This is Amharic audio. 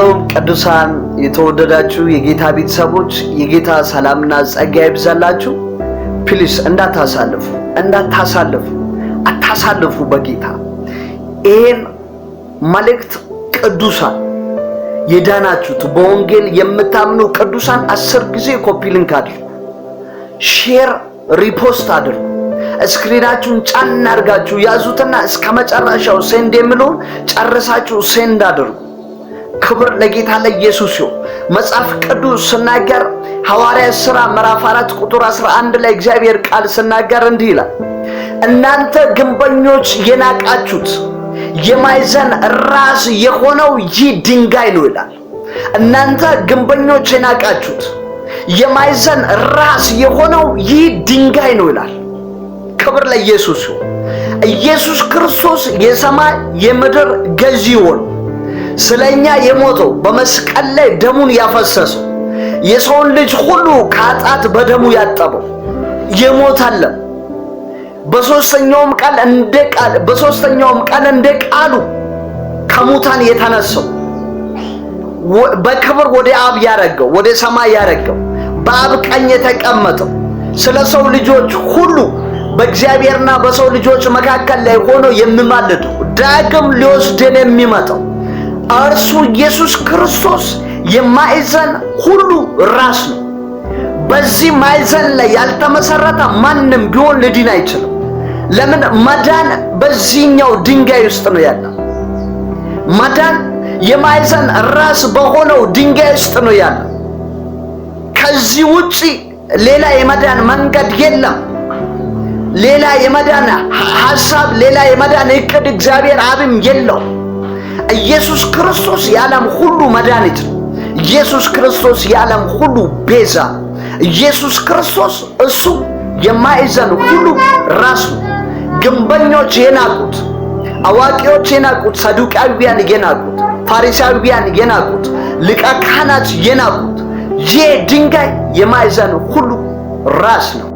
ሻሎም ቅዱሳን የተወደዳችሁ የጌታ ቤተሰቦች የጌታ ሰላምና ጸጋ ይብዛላችሁ። ፕሊስ አታሳልፉ በጌታ ይሄን መልእክት ቅዱሳን የዳናችሁት በወንጌል የምታምኑ ቅዱሳን 10 ጊዜ ኮፒ ሊንክ አድርጉ፣ ሼር ሪፖስት አድርጉ። ስክሪናችሁን ጫን አድርጋችሁ ያዙትና እስከ መጨረሻው ሴንድ የሚለውን ጨርሳችሁ ሴንድ አድርጉ። ክብር ለጌታ ለኢየሱስ ይሁን። መጽሐፍ ቅዱስ ሲናገር ሐዋርያት ሥራ ምዕራፍ 4 ቁጥር 11 ላይ እግዚአብሔር ቃል ሲናገር እንዲህ ይላል፣ እናንተ ግንበኞች የናቃችሁት የማዕዘን ራስ የሆነው ይህ ድንጋይ ነው ይላል። እናንተ ግንበኞች የናቃችሁት የማዕዘን ራስ የሆነው ይህ ድንጋይ ነው ይላል። ክብር ለኢየሱስ ይሁን። ኢየሱስ ክርስቶስ የሰማይ የምድር ገዢ ሆኖ ስለኛ የሞተው በመስቀል ላይ ደሙን ያፈሰሰው የሰውን ልጅ ሁሉ ከኃጢአት በደሙ ያጠበው የሞተልን በሶስተኛውም ቀን እንደ ቃሉ ከሙታን የተነሳው በክብር ወደ አብ ያረገው ወደ ሰማይ ያረገው በአብ ቀኝ የተቀመጠው ስለ ሰው ልጆች ሁሉ በእግዚአብሔርና በሰው ልጆች መካከል ላይ ሆኖ የሚማልደው ዳግም ሊወስደን የሚመጣው እርሱ ኢየሱስ ክርስቶስ የማዕዘን ሁሉ ራስ ነው። በዚህ ማዕዘን ላይ ያልተመሰረተ ማንም ቢሆን ሊድን አይችልም። ለምን? መዳን በዚህኛው ድንጋይ ውስጥ ነው ያለው። መዳን የማዕዘን ራስ በሆነው ድንጋይ ውስጥ ነው ያለው። ከዚህ ውጪ ሌላ የመዳን መንገድ የለም። ሌላ የመዳን ሐሳብ፣ ሌላ የመዳን እቅድ እግዚአብሔር አብም የለው። ኢየሱስ ክርስቶስ የዓለም ሁሉ መድኃኒት ነው። ኢየሱስ ክርስቶስ የዓለም ሁሉ ቤዛ። ኢየሱስ ክርስቶስ እሱ የማዕዘን ሁሉ ራስ ነው። ግንበኞች የናቁት፣ አዋቂዎች የናቁት፣ ሰዱቃውያን የናቁት፣ ፋሪሳውያን የናቁት፣ ሊቀ ካህናት የናቁት ይህ ድንጋይ የማዕዘን ሁሉ ራስ ነው።